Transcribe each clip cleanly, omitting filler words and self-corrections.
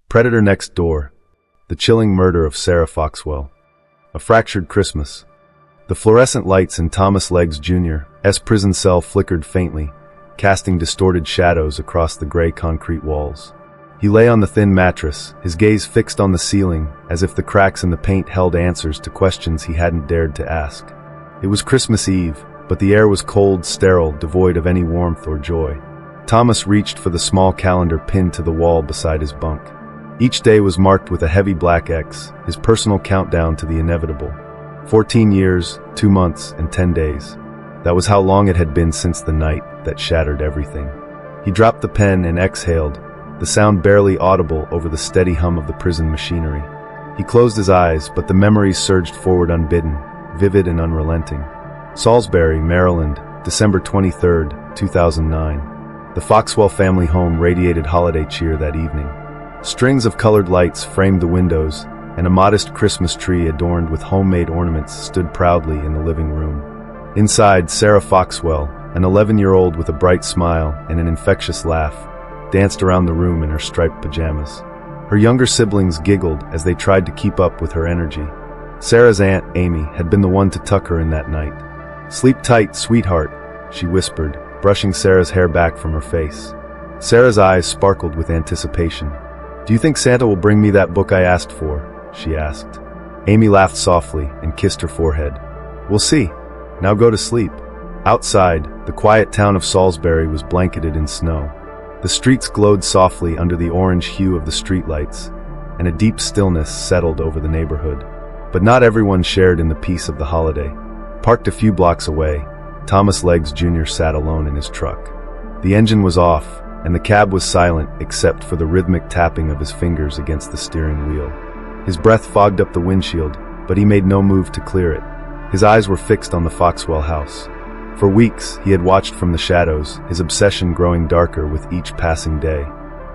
Predator Next Door. The Chilling Murder of Sarah Foxwell. A Fractured Christmas. The fluorescent lights in Thomas Leggs Jr.'s prison cell flickered faintly, casting distorted shadows across the gray concrete walls. He lay on the thin mattress, his gaze fixed on the ceiling, as if the cracks in the paint held answers to questions he hadn't dared to ask. It was Christmas Eve, but the air was cold, sterile, devoid of any warmth or joy. Thomas reached for the small calendar pinned to the wall beside his bunk. Each day was marked with a heavy black X, his personal countdown to the inevitable. 14 years, 2 months, and 10 days. That was how long it had been since the night that shattered everything. He dropped the pen and exhaled, the sound barely audible over the steady hum of the prison machinery. He closed his eyes, but the memories surged forward unbidden, vivid and unrelenting. Salisbury, Maryland, December 23, 2009. The Foxwell family home radiated holiday cheer that evening. Strings of colored lights framed the windows, and a modest Christmas tree adorned with homemade ornaments stood proudly in the living room. Inside, Sarah Foxwell, an 11-year-old with a bright smile and an infectious laugh, danced around the room in her striped pajamas. Her younger siblings giggled as they tried to keep up with her energy. Sarah's aunt, Amy, had been the one to tuck her in that night. "Sleep tight, sweetheart," she whispered, brushing Sarah's hair back from her face. Sarah's eyes sparkled with anticipation. "Do you think Santa will bring me that book I asked for?" she asked. Amy laughed softly and kissed her forehead. "We'll see. Now go to sleep." Outside, the quiet town of Salisbury was blanketed in snow. The streets glowed softly under the orange hue of the streetlights, and a deep stillness settled over the neighborhood. But not everyone shared in the peace of the holiday. Parked a few blocks away, Thomas Leggs Jr. sat alone in his truck. The engine was off, and the cab was silent except for the rhythmic tapping of his fingers against the steering wheel. His breath fogged up the windshield, but he made no move to clear it. His eyes were fixed on the Foxwell house. For weeks, he had watched from the shadows, his obsession growing darker with each passing day.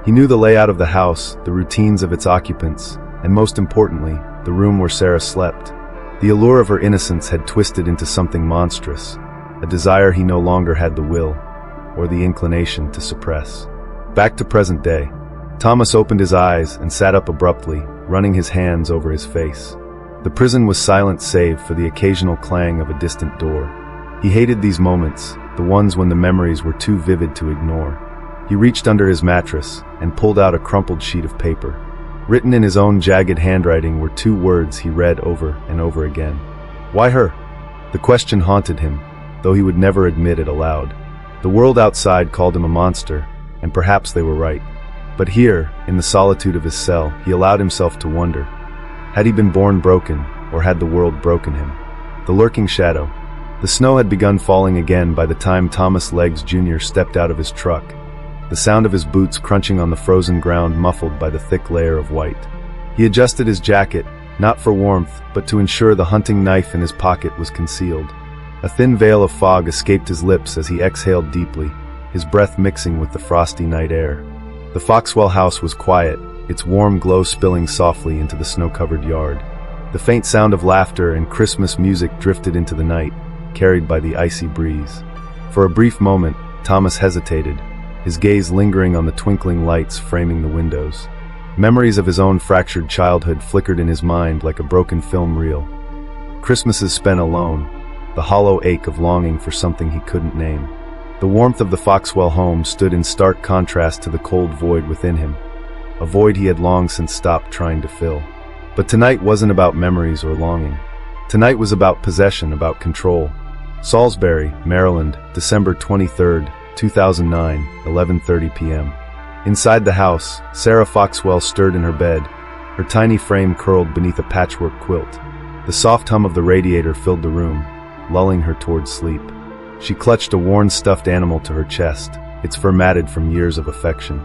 He knew the layout of the house, the routines of its occupants, and most importantly, the room where Sarah slept. The allure of her innocence had twisted into something monstrous, a desire he no longer had the will or the inclination to suppress. Back to present day. Thomas opened his eyes and sat up abruptly, running his hands over his face. The prison was silent save for the occasional clang of a distant door. He hated these moments, the ones when the memories were too vivid to ignore. He reached under his mattress and pulled out a crumpled sheet of paper. Written in his own jagged handwriting were 2 words he read over and over again. Why her? The question haunted him, though he would never admit it aloud. The world outside called him a monster, and perhaps they were right. But here, in the solitude of his cell, he allowed himself to wonder. Had he been born broken, or had the world broken him? The lurking shadow. The snow had begun falling again by the time Thomas Leggs Jr. stepped out of his truck, the sound of his boots crunching on the frozen ground muffled by the thick layer of white. He adjusted his jacket, not for warmth, but to ensure the hunting knife in his pocket was concealed. A thin veil of fog escaped his lips as he exhaled deeply, his breath mixing with the frosty night air. The Foxwell house was quiet, its warm glow spilling softly into the snow-covered yard. The faint sound of laughter and Christmas music drifted into the night, carried by the icy breeze. For a brief moment, Thomas hesitated, his gaze lingering on the twinkling lights framing the windows. Memories of his own fractured childhood flickered in his mind like a broken film reel. Christmases spent alone, the hollow ache of longing for something he couldn't name. The warmth of the Foxwell home stood in stark contrast to the cold void within him, a void he had long since stopped trying to fill. But tonight wasn't about memories or longing. Tonight was about possession, about control. Salisbury, Maryland, December 23, 2009, 11:30 p.m. Inside the house, Sarah Foxwell stirred in her bed, her tiny frame curled beneath a patchwork quilt. The soft hum of the radiator filled the room, lulling her towards sleep. She clutched a worn stuffed animal to her chest, its fur matted from years of affection.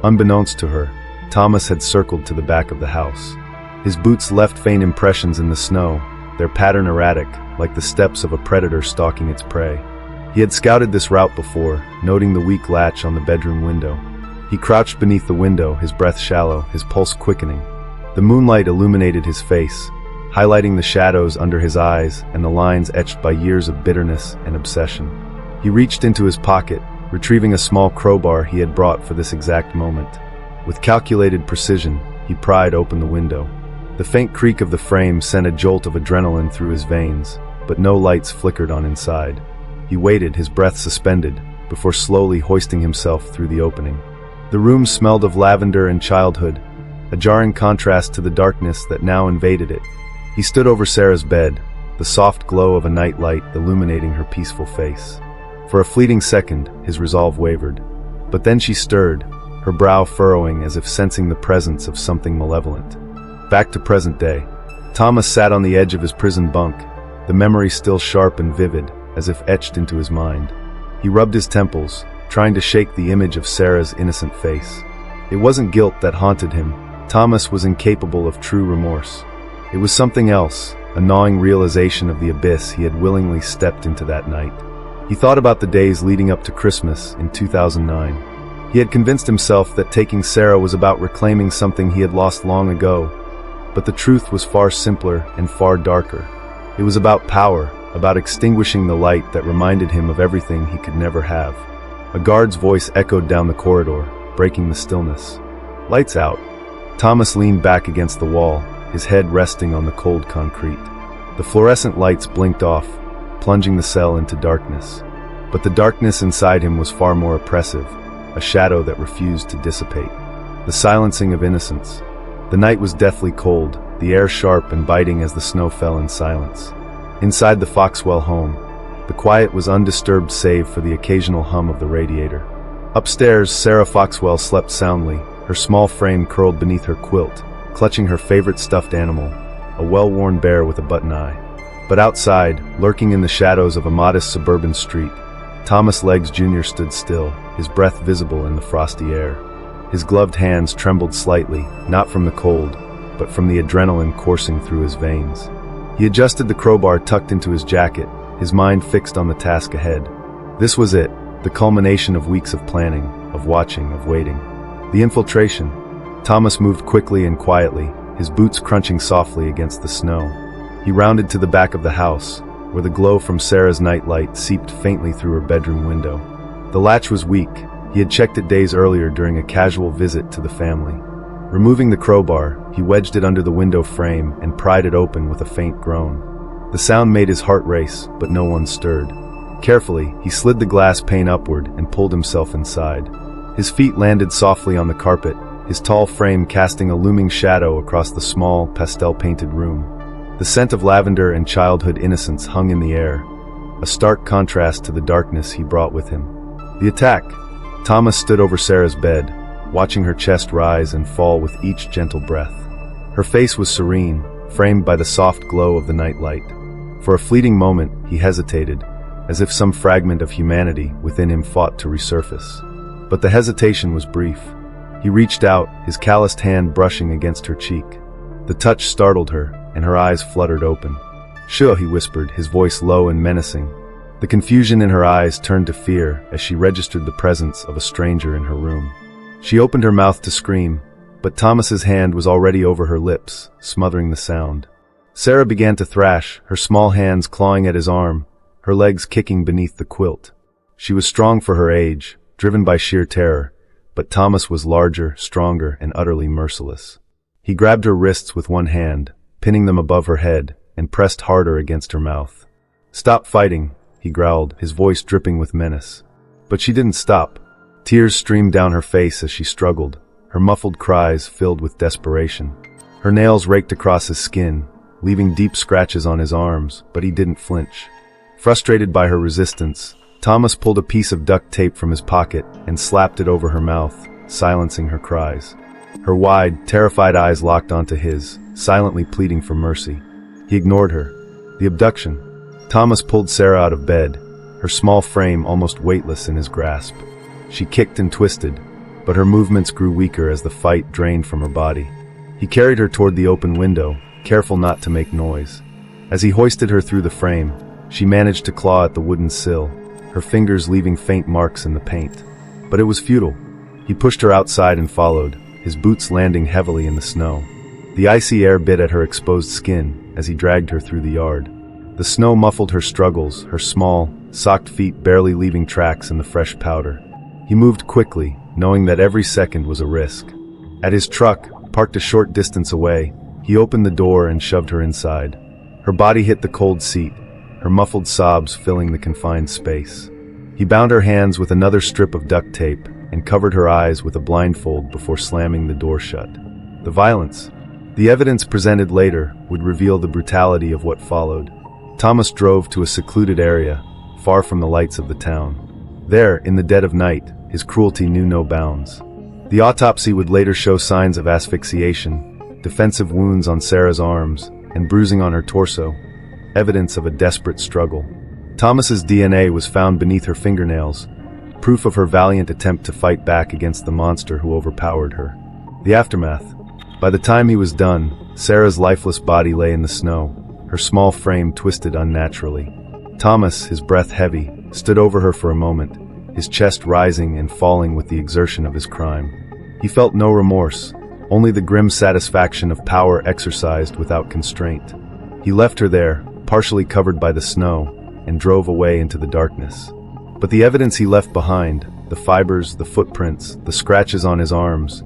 Unbeknownst to her, Thomas had circled to the back of the house. His boots left faint impressions in the snow, their pattern erratic, like the steps of a predator stalking its prey. He had scouted this route before, noting the weak latch on the bedroom window. He crouched beneath the window, his breath shallow, his pulse quickening. The moonlight illuminated his face, highlighting the shadows under his eyes and the lines etched by years of bitterness and obsession. He reached into his pocket, retrieving a small crowbar he had brought for this exact moment. With calculated precision, he pried open the window. The faint creak of the frame sent a jolt of adrenaline through his veins, but no lights flickered on inside. He waited, his breath suspended, before slowly hoisting himself through the opening. The room smelled of lavender and childhood, a jarring contrast to the darkness that now invaded it. He stood over Sarah's bed, the soft glow of a night light illuminating her peaceful face. For a fleeting second, his resolve wavered. But then she stirred, her brow furrowing as if sensing the presence of something malevolent. Back to present day. Thomas sat on the edge of his prison bunk, the memory still sharp and vivid, as if etched into his mind. He rubbed his temples, trying to shake the image of Sarah's innocent face. It wasn't guilt that haunted him. Thomas was incapable of true remorse. It was something else, a gnawing realization of the abyss he had willingly stepped into that night. He thought about the days leading up to Christmas in 2009. He had convinced himself that taking Sarah was about reclaiming something he had lost long ago, but the truth was far simpler and far darker. It was about power, about extinguishing the light that reminded him of everything he could never have. A guard's voice echoed down the corridor, breaking the stillness. "Lights out." Thomas leaned back against the wall, his head resting on the cold concrete. The fluorescent lights blinked off, plunging the cell into darkness. But the darkness inside him was far more oppressive, a shadow that refused to dissipate. The silencing of innocence. The night was deathly cold, the air sharp and biting as the snow fell in silence. Inside the Foxwell home, the quiet was undisturbed save for the occasional hum of the radiator. Upstairs, Sarah Foxwell slept soundly, her small frame curled beneath her quilt, clutching her favorite stuffed animal, a well-worn bear with a button eye. But outside, lurking in the shadows of a modest suburban street, Thomas Leggs Jr. stood still, his breath visible in the frosty air. His gloved hands trembled slightly, not from the cold, but from the adrenaline coursing through his veins. He adjusted the crowbar tucked into his jacket, his mind fixed on the task ahead. This was it, the culmination of weeks of planning, of watching, of waiting. The infiltration. Thomas moved quickly and quietly, his boots crunching softly against the snow. He rounded to the back of the house, where the glow from Sarah's nightlight seeped faintly through her bedroom window. The latch was weak. He had checked it days earlier during a casual visit to the family. Removing the crowbar, he wedged it under the window frame and pried it open with a faint groan. The sound made his heart race, but no one stirred. Carefully, he slid the glass pane upward and pulled himself inside. His feet landed softly on the carpet, his tall frame casting a looming shadow across the small, pastel-painted room. The scent of lavender and childhood innocence hung in the air, a stark contrast to the darkness he brought with him. The attack. Thomas stood over Sarah's bed, watching her chest rise and fall with each gentle breath. Her face was serene, framed by the soft glow of the nightlight. For a fleeting moment, he hesitated, as if some fragment of humanity within him fought to resurface. But the hesitation was brief. He reached out, his calloused hand brushing against her cheek. The touch startled her, and her eyes fluttered open. "Sure," he whispered, his voice low and menacing. The confusion in her eyes turned to fear as she registered the presence of a stranger in her room. She opened her mouth to scream, but Thomas's hand was already over her lips, smothering the sound. Sarah began to thrash, her small hands clawing at his arm, her legs kicking beneath the quilt. She was strong for her age, driven by sheer terror, but Thomas was larger, stronger, and utterly merciless. He grabbed her wrists with one hand, pinning them above her head, and pressed harder against her mouth. "Stop fighting," he growled, his voice dripping with menace. But she didn't stop. Tears streamed down her face as she struggled, her muffled cries filled with desperation. Her nails raked across his skin, leaving deep scratches on his arms, but he didn't flinch. Frustrated by her resistance, Thomas pulled a piece of duct tape from his pocket and slapped it over her mouth, silencing her cries. Her wide, terrified eyes locked onto his, silently pleading for mercy. He ignored her. The abduction. Thomas pulled Sarah out of bed, her small frame almost weightless in his grasp. She kicked and twisted, but her movements grew weaker as the fight drained from her body. He carried her toward the open window, careful not to make noise. As he hoisted her through the frame, she managed to claw at the wooden sill, her fingers leaving faint marks in the paint. But it was futile. He pushed her outside and followed, his boots landing heavily in the snow. The icy air bit at her exposed skin as he dragged her through the yard. The snow muffled her struggles, her small, socked feet barely leaving tracks in the fresh powder. He moved quickly, knowing that every second was a risk. At his truck, Parked a short distance away, he opened the door and shoved her inside. Her body hit the cold seat, her muffled sobs filling the confined space. He bound her hands with another strip of duct tape and covered her eyes with a blindfold before slamming the door shut. The violence, the evidence presented later, would reveal the brutality of what followed. Thomas drove to a secluded area, far from the lights of the town. There, in the dead of night, his cruelty knew no bounds. The autopsy would later show signs of asphyxiation, defensive wounds on Sarah's arms, and bruising on her torso, evidence of a desperate struggle. Thomas's DNA was found beneath her fingernails, proof of her valiant attempt to fight back against the monster who overpowered her. The aftermath. By the time he was done, Sarah's lifeless body lay in the snow, her small frame twisted unnaturally. Thomas, his breath heavy, stood over her for a moment, his chest rising and falling with the exertion of his crime. He felt no remorse, only the grim satisfaction of power exercised without constraint. He left her there, partially covered by the snow, and drove away into the darkness. But the evidence he left behind, the fibers, the footprints, the scratches on his arms,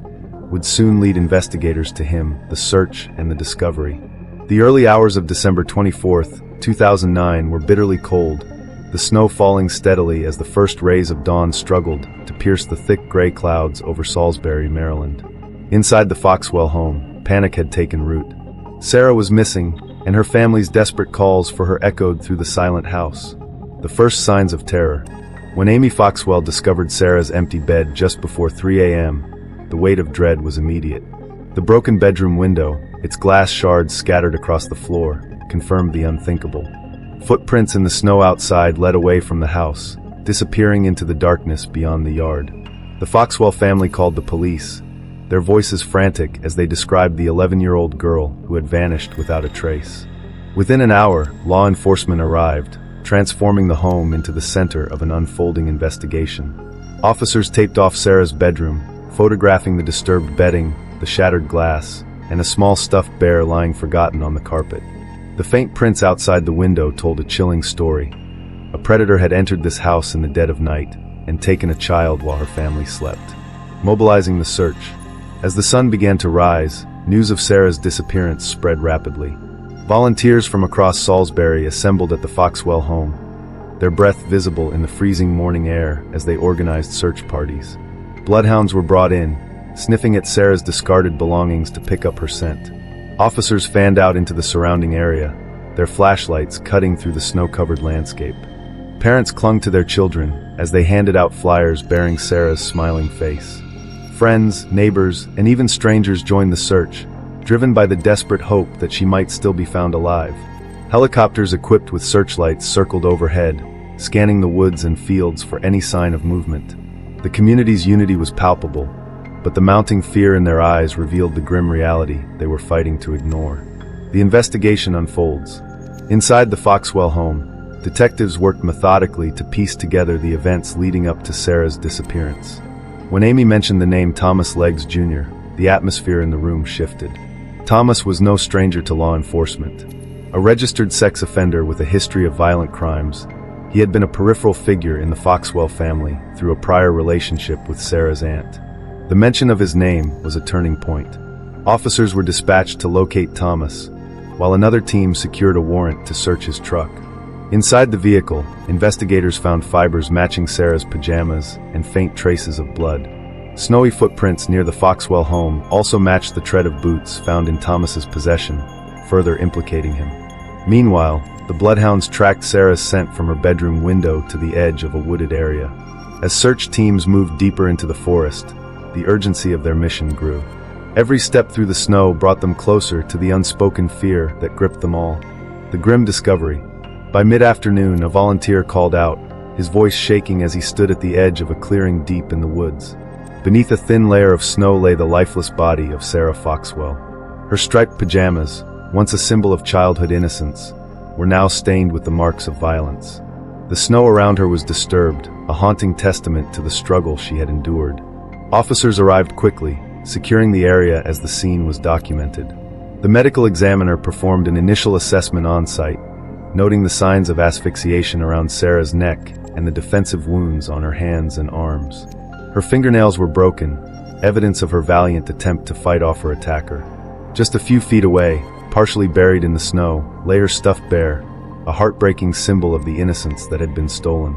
would soon lead investigators to him, the search, and the discovery. The early hours of December 24th, 2009 were bitterly cold, the snow falling steadily as the first rays of dawn struggled to pierce the thick gray clouds over Salisbury, Maryland. Inside the Foxwell home, panic had taken root. Sarah was missing, and her family's desperate calls for her echoed through the silent house. The first signs of terror. When Amy Foxwell discovered Sarah's empty bed just before 3 a.m., the weight of dread was immediate. The broken bedroom window, its glass shards scattered across the floor, confirmed the unthinkable. Footprints in the snow outside led away from the house, disappearing into the darkness beyond the yard. The Foxwell family called the police, their voices frantic as they described the 11-year-old girl who had vanished without a trace. Within an hour, law enforcement arrived, transforming the home into the center of an unfolding investigation. Officers taped off Sarah's bedroom, photographing the disturbed bedding, the shattered glass, and a small stuffed bear lying forgotten on the carpet. The faint prints outside the window told a chilling story. A predator had entered this house in the dead of night and taken a child while her family slept. Mobilizing the search. As the sun began to rise, news of Sarah's disappearance spread rapidly. Volunteers from across Salisbury assembled at the Foxwell home, their breath visible in the freezing morning air as they organized search parties. Bloodhounds were brought in, sniffing at Sarah's discarded belongings to pick up her scent. Officers fanned out into the surrounding area, their flashlights cutting through the snow-covered landscape. Parents clung to their children as they handed out flyers bearing Sarah's smiling face. Friends, neighbors, and even strangers joined the search, driven by the desperate hope that she might still be found alive. Helicopters equipped with searchlights circled overhead, scanning the woods and fields for any sign of movement. The community's unity was palpable, but the mounting fear in their eyes revealed the grim reality they were fighting to ignore. The investigation unfolds. Inside the Foxwell home, detectives worked methodically to piece together the events leading up to Sarah's disappearance. When Amy mentioned the name Thomas Leggs Jr., the atmosphere in the room shifted. Thomas was no stranger to law enforcement. A registered sex offender with a history of violent crimes, he had been a peripheral figure in the Foxwell family through a prior relationship with Sarah's aunt. The mention of his name was a turning point. Officers were dispatched to locate Thomas, while another team secured a warrant to search his truck. Inside the vehicle, investigators found fibers matching Sarah's pajamas and faint traces of blood. Snowy footprints near the Foxwell home also matched the tread of boots found in Thomas's possession, further implicating him. Meanwhile, the bloodhounds tracked Sarah's scent from her bedroom window to the edge of a wooded area. As search teams moved deeper into the forest, the urgency of their mission grew. Every step through the snow brought them closer to the unspoken fear that gripped them all. The grim discovery. By mid-afternoon, a volunteer called out, his voice shaking as he stood at the edge of a clearing deep in the woods. Beneath a thin layer of snow lay the lifeless body of Sarah Foxwell. Her striped pajamas, once a symbol of childhood innocence, were now stained with the marks of violence. The snow around her was disturbed, a haunting testament to the struggle she had endured. Officers arrived quickly, securing the area as the scene was documented. The medical examiner performed an initial assessment on-site, noting the signs of asphyxiation around Sarah's neck and the defensive wounds on her hands and arms. Her fingernails were broken, evidence of her valiant attempt to fight off her attacker. Just a few feet away, partially buried in the snow, lay her stuffed bear, a heartbreaking symbol of the innocence that had been stolen.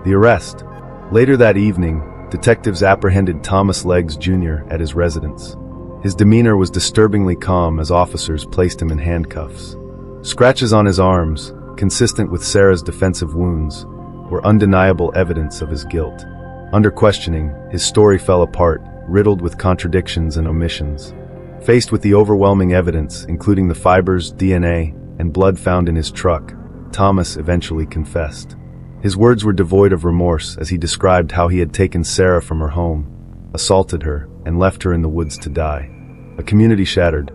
The arrest. Later that evening, detectives apprehended Thomas Leggs Jr. at his residence. His demeanor was disturbingly calm as officers placed him in handcuffs. Scratches on his arms, consistent with Sarah's defensive wounds, were undeniable evidence of his guilt. Under questioning, his story fell apart, riddled with contradictions and omissions. Faced with the overwhelming evidence, including the fibers, DNA, and blood found in his truck, Thomas eventually confessed. His words were devoid of remorse as he described how he had taken Sarah from her home, assaulted her, and left her in the woods to die. A community shattered.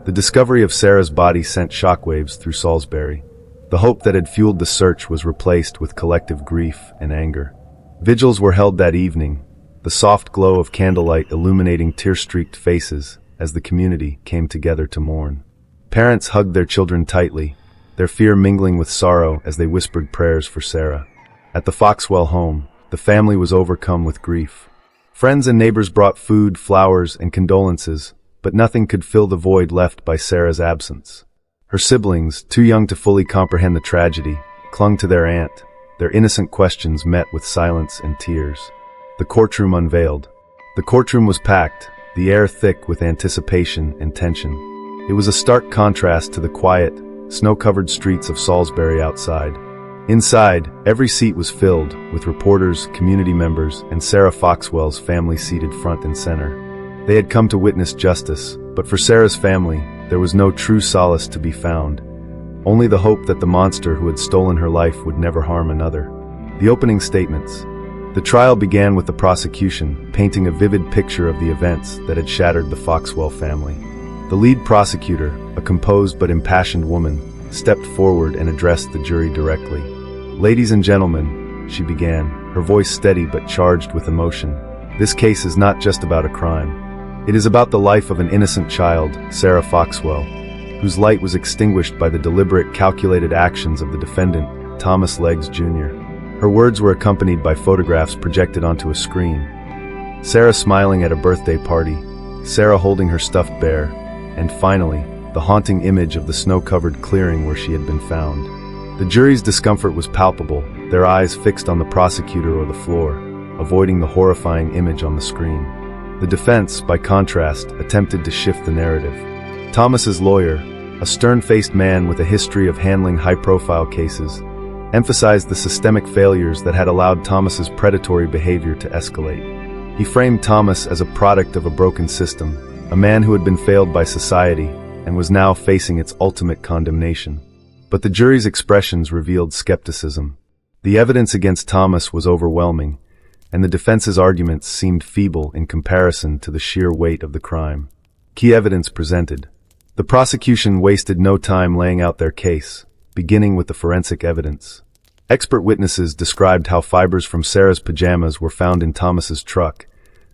The discovery of Sarah's body sent shockwaves through Salisbury. The hope that had fueled the search was replaced with collective grief and anger. Vigils were held that evening, the soft glow of candlelight illuminating tear-streaked faces as the community came together to mourn. Parents hugged their children tightly, their fear mingling with sorrow as they whispered prayers for Sarah. At the Foxwell home, the family was overcome with grief. Friends and neighbors brought food, flowers, and condolences, but nothing could fill the void left by Sarah's absence. Her siblings, too young to fully comprehend the tragedy, clung to their aunt, their innocent questions met with silence and tears. The courtroom unveiled. The courtroom was packed, the air thick with anticipation and tension. It was a stark contrast to the quiet, snow-covered streets of Salisbury outside. Inside, every seat was filled, with reporters, community members, and Sarah Foxwell's family seated front and center. They had come to witness justice, but for Sarah's family, there was no true solace to be found. Only the hope that the monster who had stolen her life would never harm another. The opening statements. The trial began with the prosecution, painting a vivid picture of the events that had shattered the Foxwell family. The lead prosecutor, a composed but impassioned woman, stepped forward and addressed the jury directly. "Ladies and gentlemen," she began, her voice steady but charged with emotion, "this case is not just about a crime. It is about the life of an innocent child, Sarah Foxwell, whose light was extinguished by the deliberate, calculated actions of the defendant, Thomas Leggs Jr. Her words were accompanied by photographs projected onto a screen. Sarah smiling at a birthday party, Sarah holding her stuffed bear, and finally, the haunting image of the snow-covered clearing where she had been found. The jury's discomfort was palpable, their eyes fixed on the prosecutor or the floor, avoiding the horrifying image on the screen. The defense, by contrast, attempted to shift the narrative. Thomas's lawyer, a stern-faced man with a history of handling high-profile cases, emphasized the systemic failures that had allowed Thomas's predatory behavior to escalate. He framed Thomas as a product of a broken system, a man who had been failed by society and was now facing its ultimate condemnation. But the jury's expressions revealed skepticism. The evidence against Thomas was overwhelming, and the defense's arguments seemed feeble in comparison to the sheer weight of the crime. Key evidence presented. The prosecution wasted no time laying out their case, beginning with the forensic evidence. Expert witnesses described how fibers from Sarah's pajamas were found in Thomas's truck,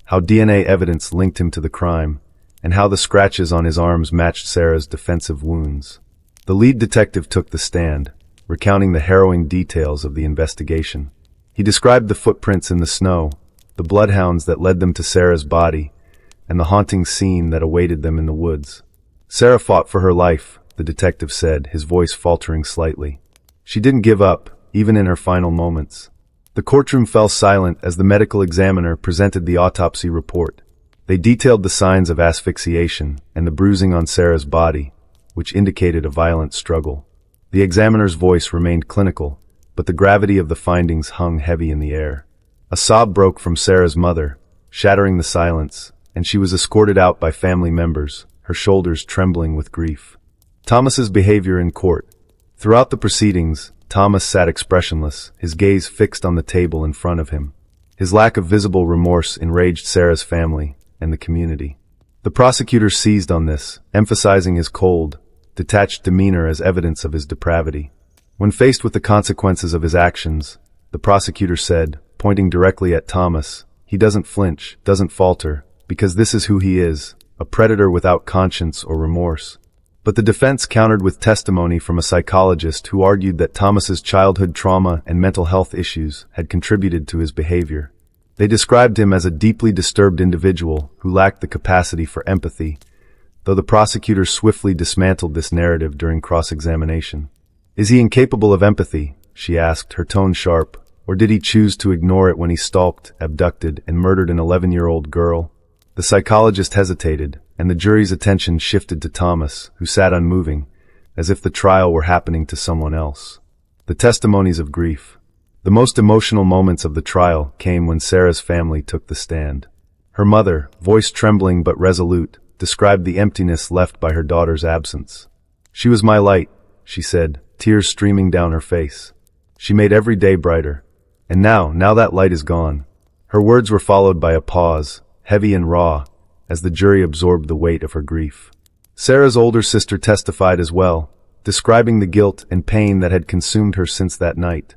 how DNA evidence linked him to the crime, and how the scratches on his arms matched Sarah's defensive wounds. The lead detective took the stand, recounting the harrowing details of the investigation. He described the footprints in the snow, the bloodhounds that led them to Sarah's body, and the haunting scene that awaited them in the woods. Sarah fought for her life, the detective said, his voice faltering slightly. She didn't give up, even in her final moments. The courtroom fell silent as the medical examiner presented the autopsy report. They detailed the signs of asphyxiation and the bruising on Sarah's body, which indicated a violent struggle. The examiner's voice remained clinical, but the gravity of the findings hung heavy in the air. A sob broke from Sarah's mother, shattering the silence, and she was escorted out by family members, her shoulders trembling with grief. Thomas's behavior in court. Throughout the proceedings, Thomas sat expressionless, his gaze fixed on the table in front of him. His lack of visible remorse enraged Sarah's family and the community. The prosecutor seized on this, emphasizing his cold, detached demeanor as evidence of his depravity. When faced with the consequences of his actions, the prosecutor said, pointing directly at Thomas, "He doesn't flinch, doesn't falter, because this is who he is, a predator without conscience or remorse." But the defense countered with testimony from a psychologist who argued that Thomas's childhood trauma and mental health issues had contributed to his behavior. They described him as a deeply disturbed individual who lacked the capacity for empathy, though the prosecutor swiftly dismantled this narrative during cross-examination. "Is he incapable of empathy?" she asked, her tone sharp, "or did he choose to ignore it when he stalked, abducted, and murdered an 11-year-old girl?" The psychologist hesitated, and the jury's attention shifted to Thomas, who sat unmoving, as if the trial were happening to someone else. The testimonies of grief. The most emotional moments of the trial came when Sarah's family took the stand. Her mother, voice trembling but resolute, described the emptiness left by her daughter's absence. "She was my light," she said, tears streaming down her face. "She made every day brighter. And now that light is gone." Her words were followed by a pause, heavy and raw, as the jury absorbed the weight of her grief. Sarah's older sister testified as well, describing the guilt and pain that had consumed her since that night.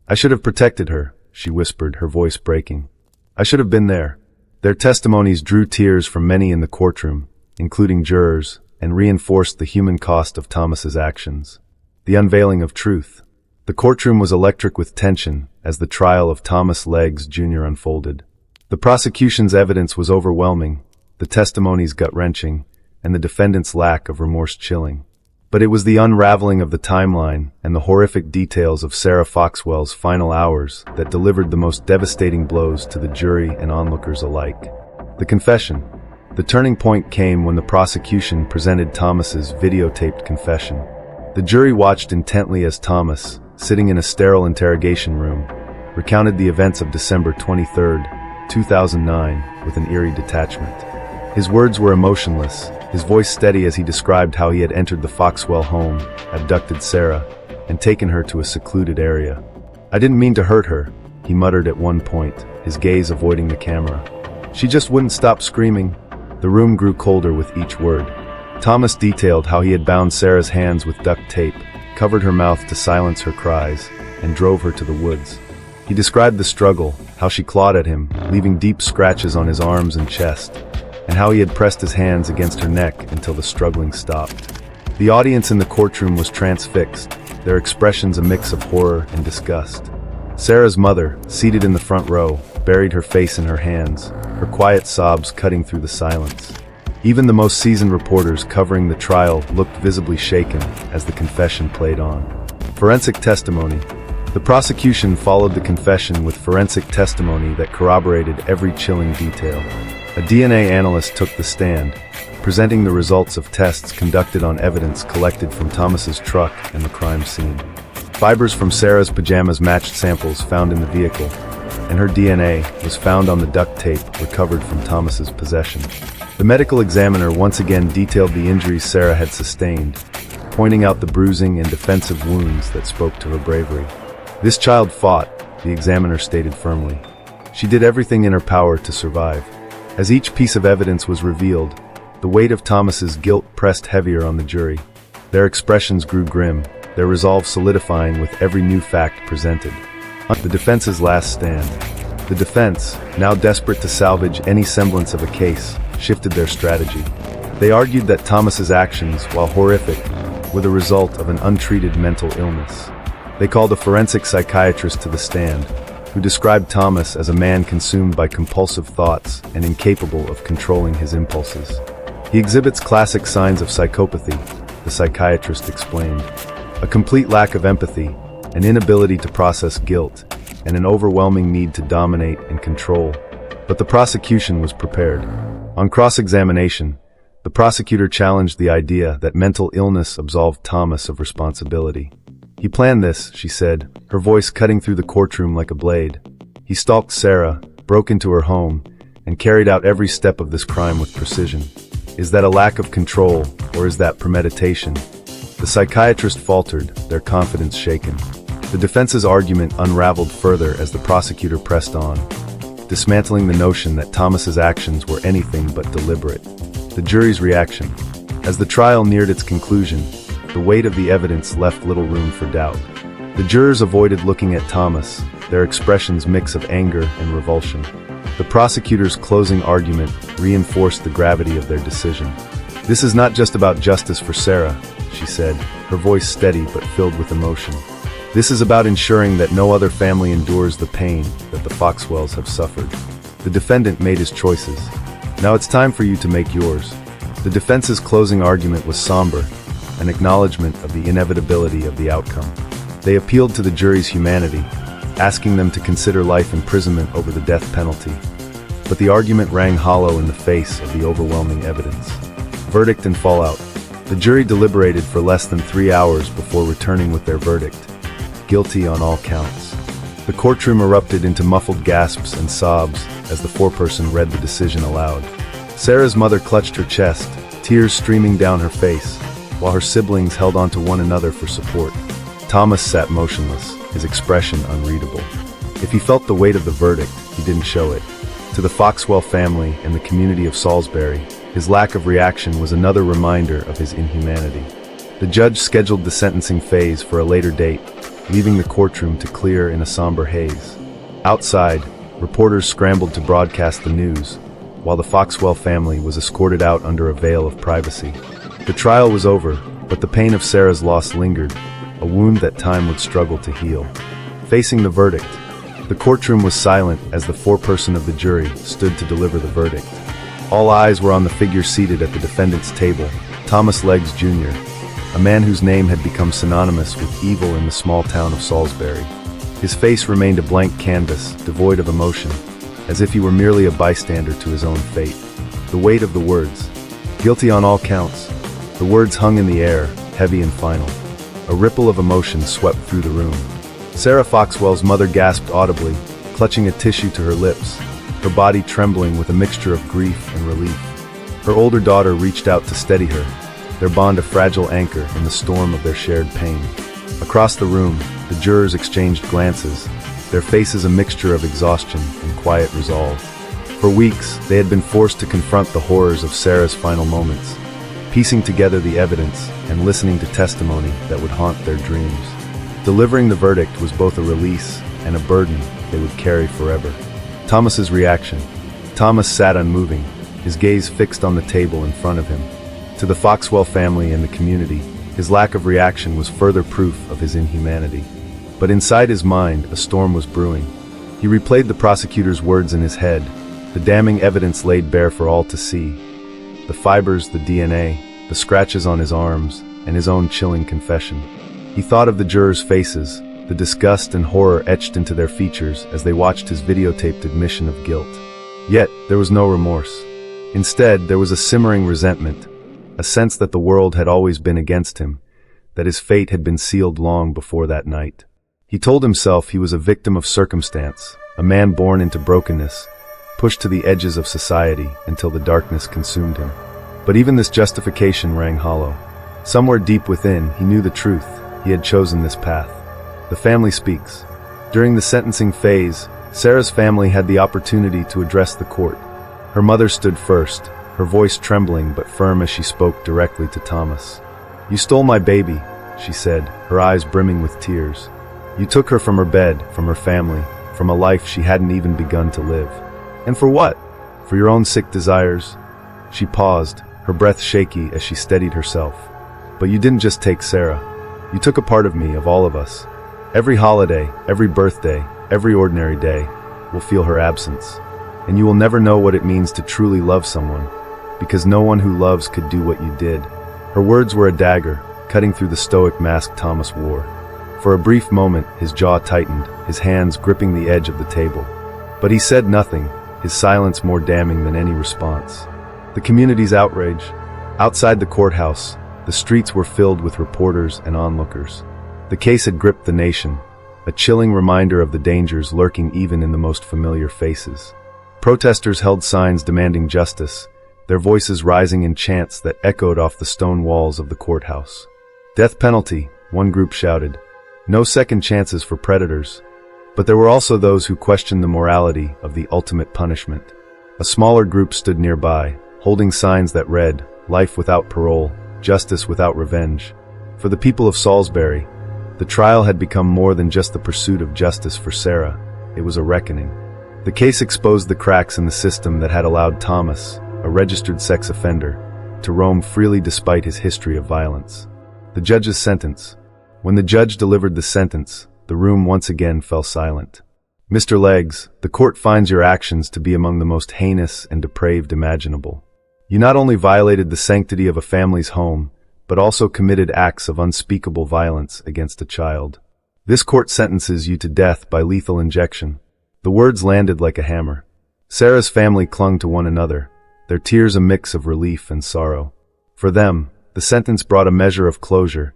"I should have protected her," she whispered, her voice breaking. "I should have been there." Their testimonies drew tears from many in the courtroom, including jurors, and reinforced the human cost of Thomas's actions. The unveiling of truth. The courtroom was electric with tension as the trial of Thomas Leggs Jr. unfolded. The prosecution's evidence was overwhelming, the testimonies gut-wrenching, and the defendant's lack of remorse chilling. But it was the unraveling of the timeline and the horrific details of Sarah Foxwell's final hours that delivered the most devastating blows to the jury and onlookers alike. The confession. The turning point came when the prosecution presented Thomas's videotaped confession. The jury watched intently as Thomas, sitting in a sterile interrogation room, recounted the events of December 23, 2009, with an eerie detachment. His words were emotionless, his voice steady as he described how he had entered the Foxwell home, abducted Sarah, and taken her to a secluded area. "I didn't mean to hurt her," he muttered at one point, his gaze avoiding the camera. "She just wouldn't stop screaming." The room grew colder with each word. Thomas detailed how he had bound Sarah's hands with duct tape, covered her mouth to silence her cries, and drove her to the woods. He described the struggle, how she clawed at him, leaving deep scratches on his arms and chest, and how he had pressed his hands against her neck until the struggling stopped. The audience in the courtroom was transfixed, their expressions a mix of horror and disgust. Sarah's mother, seated in the front row, buried her face in her hands, her quiet sobs cutting through the silence. Even the most seasoned reporters covering the trial looked visibly shaken as the confession played on. Forensic testimony. The prosecution followed the confession with forensic testimony that corroborated every chilling detail. A DNA analyst took the stand, presenting the results of tests conducted on evidence collected from Thomas's truck and the crime scene. Fibers from Sarah's pajamas matched samples found in the vehicle, and her DNA was found on the duct tape recovered from Thomas's possession. The medical examiner once again detailed the injuries Sarah had sustained, pointing out the bruising and defensive wounds that spoke to her bravery. "This child fought," the examiner stated firmly. "She did everything in her power to survive." As each piece of evidence was revealed, the weight of Thomas's guilt pressed heavier on the jury. Their expressions grew grim, their resolve solidifying with every new fact presented. The defense's last stand. The defense, now desperate to salvage any semblance of a case, shifted their strategy. They argued that Thomas's actions, while horrific, were the result of an untreated mental illness. They called a forensic psychiatrist to the stand, who described Thomas as a man consumed by compulsive thoughts and incapable of controlling his impulses. "He exhibits classic signs of psychopathy," the psychiatrist explained. "A complete lack of empathy, an inability to process guilt, and an overwhelming need to dominate and control." But the prosecution was prepared. On cross-examination, the prosecutor challenged the idea that mental illness absolved Thomas of responsibility. "He planned this," she said, her voice cutting through the courtroom like a blade. "He stalked Sarah, broke into her home, and carried out every step of this crime with precision. Is that a lack of control, or is that premeditation?" The psychiatrist faltered, their confidence shaken. The defense's argument unraveled further as the prosecutor pressed on, dismantling the notion that Thomas's actions were anything but deliberate. The jury's reaction. As the trial neared its conclusion, the weight of the evidence left little room for doubt. The jurors avoided looking at Thomas, their expressions mix of anger and revulsion. The prosecutor's closing argument reinforced the gravity of their decision. "This is not just about justice for Sarah," she said, her voice steady but filled with emotion. "This is about ensuring that no other family endures the pain that the Foxwells have suffered." The defendant made his choices. Now it's time for you to make yours. The defense's closing argument was somber, an acknowledgement of the inevitability of the outcome. They appealed to the jury's humanity, asking them to consider life imprisonment over the death penalty. But the argument rang hollow in the face of the overwhelming evidence. Verdict and fallout. The jury deliberated for less than 3 hours before returning with their verdict: guilty on all counts. The courtroom erupted into muffled gasps and sobs as the foreperson read the decision aloud. Sarah's mother clutched her chest, tears streaming down her face, while her siblings held onto one another for support. Thomas sat motionless, his expression unreadable. If he felt the weight of the verdict, he didn't show it. To the Foxwell family and the community of Salisbury, his lack of reaction was another reminder of his inhumanity. The judge scheduled the sentencing phase for a later date, leaving the courtroom to clear in a somber haze. Outside, reporters scrambled to broadcast the news, while the Foxwell family was escorted out under a veil of privacy. The trial was over, but the pain of Sarah's loss lingered, a wound that time would struggle to heal. Facing the verdict, the courtroom was silent as the foreperson of the jury stood to deliver the verdict. All eyes were on the figure seated at the defendant's table, Thomas Leggs Jr., a man whose name had become synonymous with evil in the small town of Salisbury. His face remained a blank canvas, devoid of emotion, as if he were merely a bystander to his own fate. The weight of the words, guilty on all counts. The words hung in the air, heavy and final. A ripple of emotion swept through the room. Sarah Foxwell's mother gasped audibly, clutching a tissue to her lips, her body trembling with a mixture of grief and relief. Her older daughter reached out to steady her, their bond a fragile anchor in the storm of their shared pain. Across the room, the jurors exchanged glances, their faces a mixture of exhaustion and quiet resolve. For weeks, they had been forced to confront the horrors of Sarah's final moments, piecing together the evidence and listening to testimony that would haunt their dreams. Delivering the verdict was both a release and a burden they would carry forever. Thomas's reaction. Thomas sat unmoving, his gaze fixed on the table in front of him. To the Foxwell family and the community, his lack of reaction was further proof of his inhumanity. But inside his mind, a storm was brewing. He replayed the prosecutor's words in his head, the damning evidence laid bare for all to see. The fibers, the DNA, the scratches on his arms, and his own chilling confession. He thought of the jurors' faces, the disgust and horror etched into their features as they watched his videotaped admission of guilt. Yet, there was no remorse. Instead, there was a simmering resentment, a sense that the world had always been against him, that his fate had been sealed long before that night. He told himself he was a victim of circumstance, a man born into brokenness, pushed to the edges of society until the darkness consumed him. But even this justification rang hollow. Somewhere deep within, he knew the truth. He had chosen this path. The family speaks. During the sentencing phase, Sarah's family had the opportunity to address the court. Her mother stood first, her voice trembling but firm as she spoke directly to Thomas. "You stole my baby," she said, her eyes brimming with tears. "You took her from her bed, from her family, from a life she hadn't even begun to live. And for what? For your own sick desires?" She paused, her breath shaky as she steadied herself. "But you didn't just take Sarah. You took a part of me, of all of us. Every holiday, every birthday, every ordinary day, will feel her absence. And you will never know what it means to truly love someone, because no one who loves could do what you did." Her words were a dagger, cutting through the stoic mask Thomas wore. For a brief moment, his jaw tightened, his hands gripping the edge of the table. But he said nothing, his silence more damning than any response. The community's outrage. Outside the courthouse, the streets were filled with reporters and onlookers. The case had gripped the nation, a chilling reminder of the dangers lurking even in the most familiar faces. Protesters held signs demanding justice, their voices rising in chants that echoed off the stone walls of the courthouse. "Death penalty," one group shouted. "No second chances for predators." But there were also those who questioned the morality of the ultimate punishment. A smaller group stood nearby, holding signs that read, "Life without parole, justice without revenge." For the people of Salisbury, the trial had become more than just the pursuit of justice for Sarah. It was a reckoning. The case exposed the cracks in the system that had allowed Thomas, a registered sex offender, to roam freely despite his history of violence. The judge's sentence. When the judge delivered the sentence, the room once again fell silent. Mr. Leggs, the court finds your actions to be among the most heinous and depraved imaginable. You not only violated the sanctity of a family's home, but also committed acts of unspeakable violence against a child. This court sentences you to death by lethal injection. The words landed like a hammer. Sarah's family clung to one another, their tears a mix of relief and sorrow. For them, the sentence brought a measure of closure,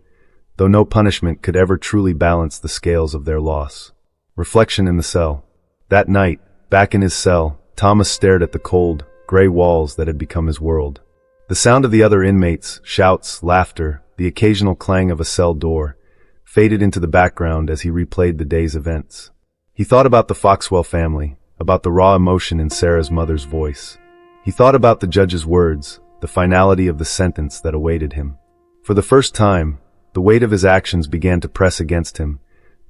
though no punishment could ever truly balance the scales of their loss. Reflection in the cell. That night, back in his cell, Thomas stared at the cold, gray walls that had become his world. The sound of the other inmates, shouts, laughter, the occasional clang of a cell door, faded into the background as he replayed the day's events. He thought about the Foxwell family, about the raw emotion in Sarah's mother's voice. He thought about the judge's words, the finality of the sentence that awaited him. For the first time, the weight of his actions began to press against him,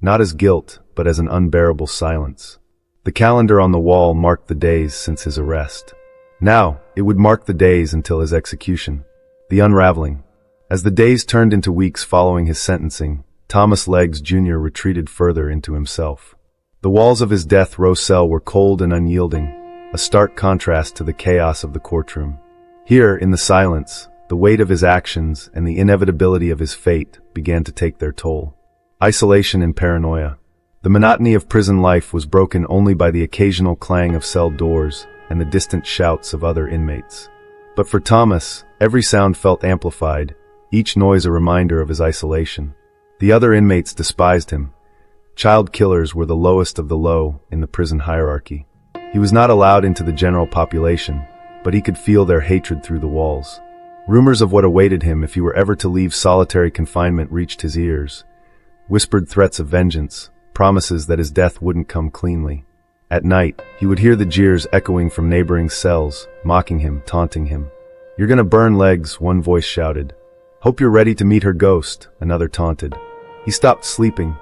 not as guilt, but as an unbearable silence. The calendar on the wall marked the days since his arrest. Now, it would mark the days until his execution. The unraveling. As the days turned into weeks following his sentencing, Thomas Leggs Jr. retreated further into himself. The walls of his death row cell were cold and unyielding, a stark contrast to the chaos of the courtroom. Here, in the silence, the weight of his actions and the inevitability of his fate began to take their toll. Isolation and paranoia. The monotony of prison life was broken only by the occasional clang of cell doors and the distant shouts of other inmates. But for Thomas, every sound felt amplified, each noise a reminder of his isolation. The other inmates despised him. Child killers were the lowest of the low in the prison hierarchy. He was not allowed into the general population, but he could feel their hatred through the walls. Rumors of what awaited him if he were ever to leave solitary confinement reached his ears. Whispered threats of vengeance, promises that his death wouldn't come cleanly. At night, he would hear the jeers echoing from neighboring cells, mocking him, taunting him. "You're gonna burn Leggs," one voice shouted. "Hope you're ready to meet her ghost," another taunted. He stopped sleeping.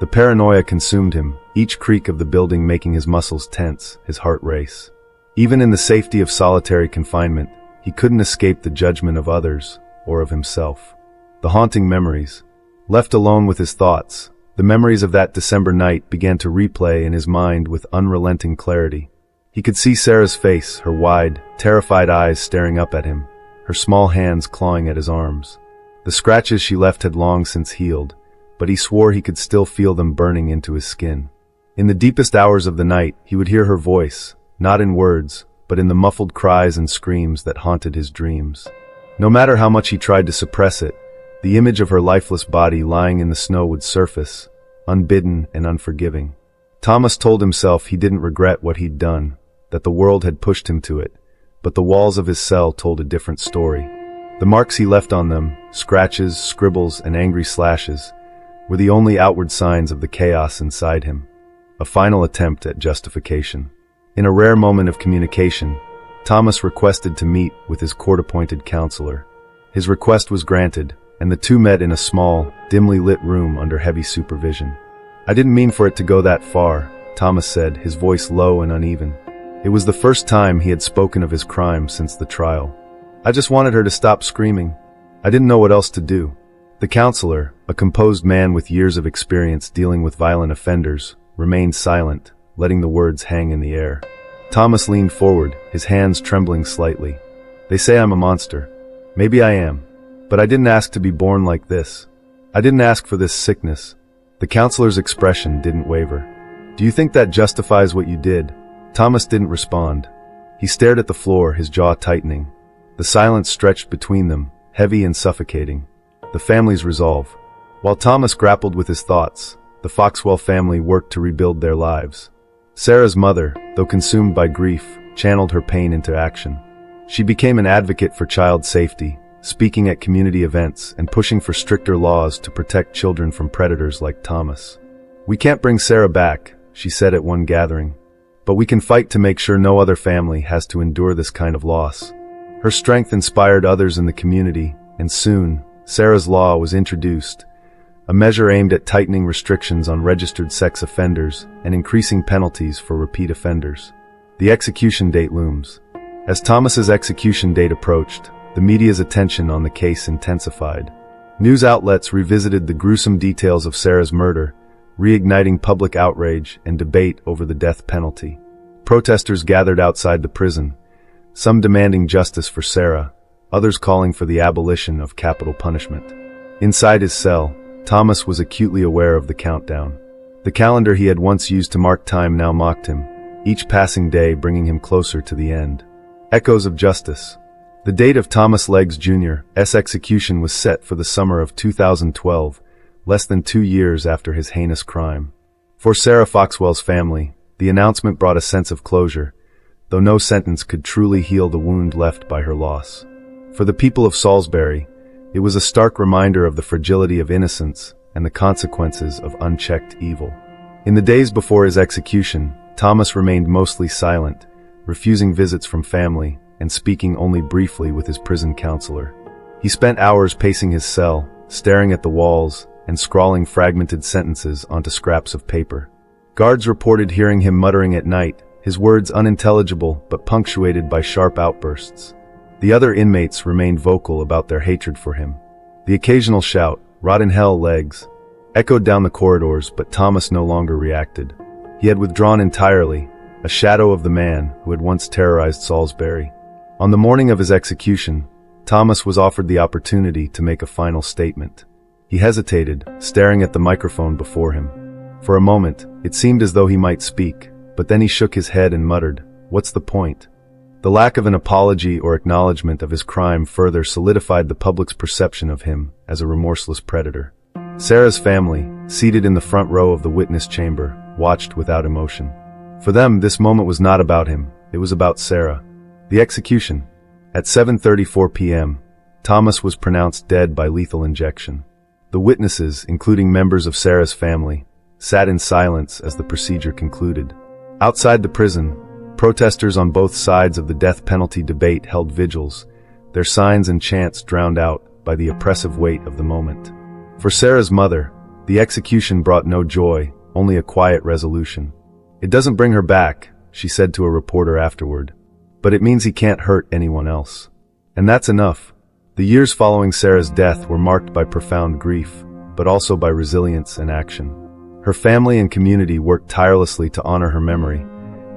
The paranoia consumed him, each creak of the building making his muscles tense, his heart race. Even in the safety of solitary confinement, he couldn't escape the judgment of others, or of himself. The haunting memories. Left alone with his thoughts, the memories of that December night began to replay in his mind with unrelenting clarity. He could see Sarah's face, her wide, terrified eyes staring up at him, her small hands clawing at his arms. The scratches she left had long since healed, but he swore he could still feel them burning into his skin. In the deepest hours of the night, he would hear her voice, not in words, but in the muffled cries and screams that haunted his dreams. No matter how much he tried to suppress it, the image of her lifeless body lying in the snow would surface, unbidden and unforgiving. Thomas told himself he didn't regret what he'd done, that the world had pushed him to it, but the walls of his cell told a different story. The marks he left on them, scratches, scribbles, and angry slashes, were the only outward signs of the chaos inside him. A final attempt at justification. In a rare moment of communication, Thomas requested to meet with his court-appointed counselor. His request was granted, and the two met in a small, dimly lit room under heavy supervision. "I didn't mean for it to go that far," Thomas said, his voice low and uneven. It was the first time he had spoken of his crime since the trial. "I just wanted her to stop screaming. I didn't know what else to do." The counselor, a composed man with years of experience dealing with violent offenders, remained silent, letting the words hang in the air. Thomas leaned forward, his hands trembling slightly. "They say I'm a monster. Maybe I am. But I didn't ask to be born like this. I didn't ask for this sickness." The counselor's expression didn't waver. "Do you think that justifies what you did?" Thomas didn't respond. He stared at the floor, his jaw tightening. The silence stretched between them, heavy and suffocating. The family's resolve. While Thomas grappled with his thoughts, the Foxwell family worked to rebuild their lives. Sarah's mother, though consumed by grief, channeled her pain into action. She became an advocate for child safety, speaking at community events and pushing for stricter laws to protect children from predators like Thomas. "We can't bring Sarah back," she said at one gathering, "but we can fight to make sure no other family has to endure this kind of loss." Her strength inspired others in the community, and soon, Sarah's Law was introduced, a measure aimed at tightening restrictions on registered sex offenders and increasing penalties for repeat offenders. The execution date looms. As Thomas's execution date approached, the media's attention on the case intensified. News outlets revisited the gruesome details of Sarah's murder, reigniting public outrage and debate over the death penalty. Protesters gathered outside the prison, some demanding justice for Sarah, others calling for the abolition of capital punishment. Inside his cell, Thomas was acutely aware of the countdown. The calendar he had once used to mark time now mocked him, each passing day bringing him closer to the end. Echoes of justice. The date of Thomas Leggs Jr.'s execution was set for the summer of 2012, less than 2 years after his heinous crime. For Sarah Foxwell's family, the announcement brought a sense of closure, though no sentence could truly heal the wound left by her loss. For the people of Salisbury, it was a stark reminder of the fragility of innocence and the consequences of unchecked evil. In the days before his execution, Thomas remained mostly silent, refusing visits from family and speaking only briefly with his prison counselor. He spent hours pacing his cell, staring at the walls and scrawling fragmented sentences onto scraps of paper. Guards reported hearing him muttering at night, his words unintelligible but punctuated by sharp outbursts. The other inmates remained vocal about their hatred for him. The occasional shout, "Rot in hell, Leggs," echoed down the corridors, but Thomas no longer reacted. He had withdrawn entirely, a shadow of the man who had once terrorized Salisbury. On the morning of his execution, Thomas was offered the opportunity to make a final statement. He hesitated, staring at the microphone before him. For a moment, it seemed as though he might speak, but then he shook his head and muttered, "What's the point?" The lack of an apology or acknowledgement of his crime further solidified the public's perception of him as a remorseless predator. Sarah's family, seated in the front row of the witness chamber, watched without emotion. For them, this moment was not about him, it was about Sarah. The execution. At 7:34 p.m., Thomas was pronounced dead by lethal injection. The witnesses, including members of Sarah's family, sat in silence as the procedure concluded. Outside the prison, protesters on both sides of the death penalty debate held vigils, their signs and chants drowned out by the oppressive weight of the moment. For Sarah's mother, the execution brought no joy, only a quiet resolution. "It doesn't bring her back," she said to a reporter afterward, "but it means he can't hurt anyone else. And that's enough." The years following Sarah's death were marked by profound grief, but also by resilience and action. Her family and community worked tirelessly to honor her memory,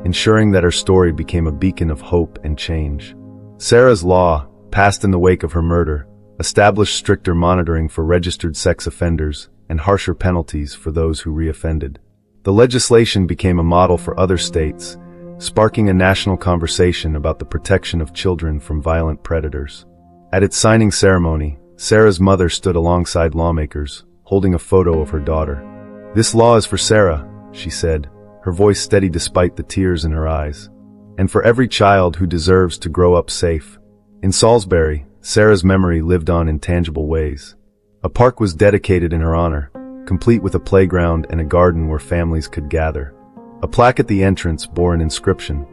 ensuring that her story became a beacon of hope and change. Sarah's law, passed in the wake of her murder, established stricter monitoring for registered sex offenders and harsher penalties for those who reoffended. The legislation became a model for other states, sparking a national conversation about the protection of children from violent predators. At its signing ceremony, Sarah's mother stood alongside lawmakers, holding a photo of her daughter. "This law is for Sarah," she said, her voice steady despite the tears in her eyes. "And for every child who deserves to grow up safe." In Salisbury, Sarah's memory lived on in tangible ways. A park was dedicated in her honor, complete with a playground and a garden where families could gather. A plaque at the entrance bore an inscription,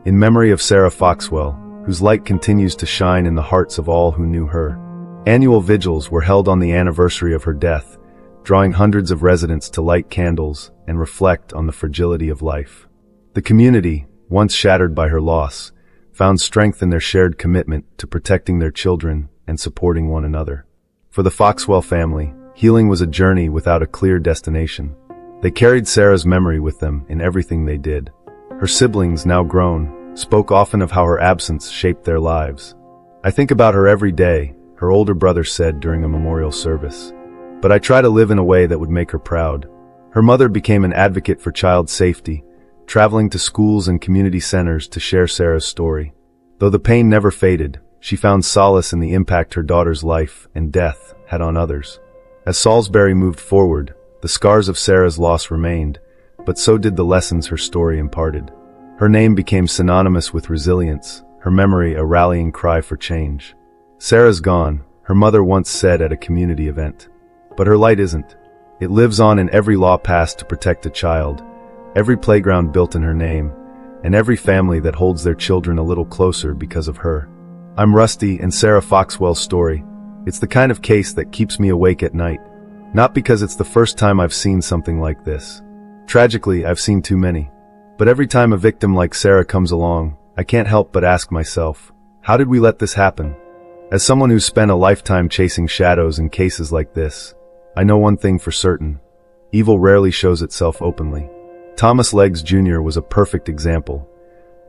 "In memory of Sarah Foxwell, whose light continues to shine in the hearts of all who knew her." Annual vigils were held on the anniversary of her death, drawing hundreds of residents to light candles and reflect on the fragility of life. The community, once shattered by her loss, found strength in their shared commitment to protecting their children and supporting one another. For the Foxwell family, healing was a journey without a clear destination. They carried Sarah's memory with them in everything they did. Her siblings, now grown, spoke often of how her absence shaped their lives. "I think about her every day," her older brother said during a memorial service. "But I try to live in a way that would make her proud." Her mother became an advocate for child safety, traveling to schools and community centers to share Sarah's story. Though the pain never faded, she found solace in the impact her daughter's life and death had on others. As Salisbury moved forward, the scars of Sarah's loss remained, but so did the lessons her story imparted. Her name became synonymous with resilience, her memory a rallying cry for change. "Sarah's gone," her mother once said at a community event. But her light isn't. It lives on in every law passed to protect a child, every playground built in her name, and every family that holds their children a little closer because of her. I'm Rusty, and Sarah Foxwell's story, it's the kind of case that keeps me awake at night. Not because it's the first time I've seen something like this. Tragically, I've seen too many. But every time a victim like Sarah comes along, I can't help but ask myself, how did we let this happen? As someone who's spent a lifetime chasing shadows in cases like this, I know one thing for certain. evil rarely shows itself openly. Thomas Leggs Jr. was a perfect example.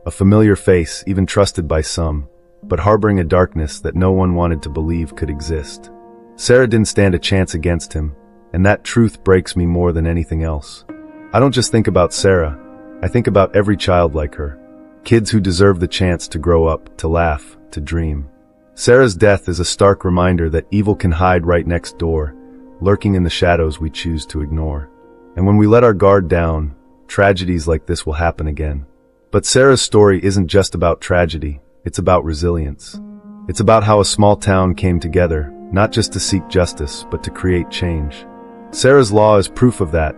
A familiar face, even trusted by some, but harboring a darkness that no one wanted to believe could exist. Sarah didn't stand a chance against him, and that truth breaks me more than anything else. I don't just think about Sarah, I think about every child like her. Kids who deserve the chance to grow up, to laugh, to dream. Sarah's death is a stark reminder that evil can hide right next door, lurking in the shadows we choose to ignore. And when we let our guard down, tragedies like this will happen again. But Sarah's story isn't just about tragedy, it's about resilience. It's about how a small town came together, not just to seek justice, but to create change. Sarah's law is proof of that,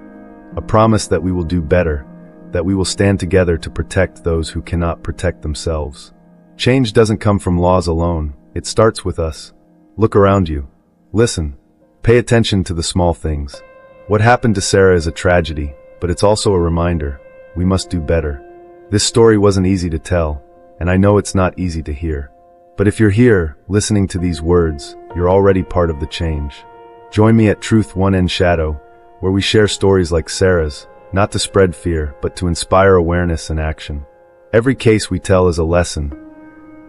a promise that we will do better, that we will stand together to protect those who cannot protect themselves. Change doesn't come from laws alone, it starts with us. Look around you. Listen. Pay attention to the small things. What happened to Sarah is a tragedy, but it's also a reminder. We must do better. This story wasn't easy to tell, and I know it's not easy to hear. But if you're here, listening to these words, you're already part of the change. Join me at Truth One End Shadow, where we share stories like Sarah's, not to spread fear, but to inspire awareness and action. Every case we tell is a lesson,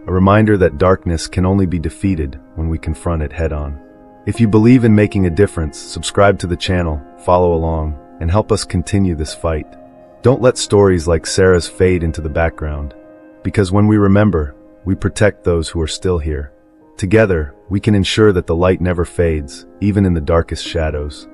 a reminder that darkness can only be defeated when we confront it head-on. If you believe in making a difference, subscribe to the channel, follow along, and help us continue this fight. Don't let stories like Sarah's fade into the background, because when we remember, we protect those who are still here. Together, we can ensure that the light never fades, even in the darkest shadows.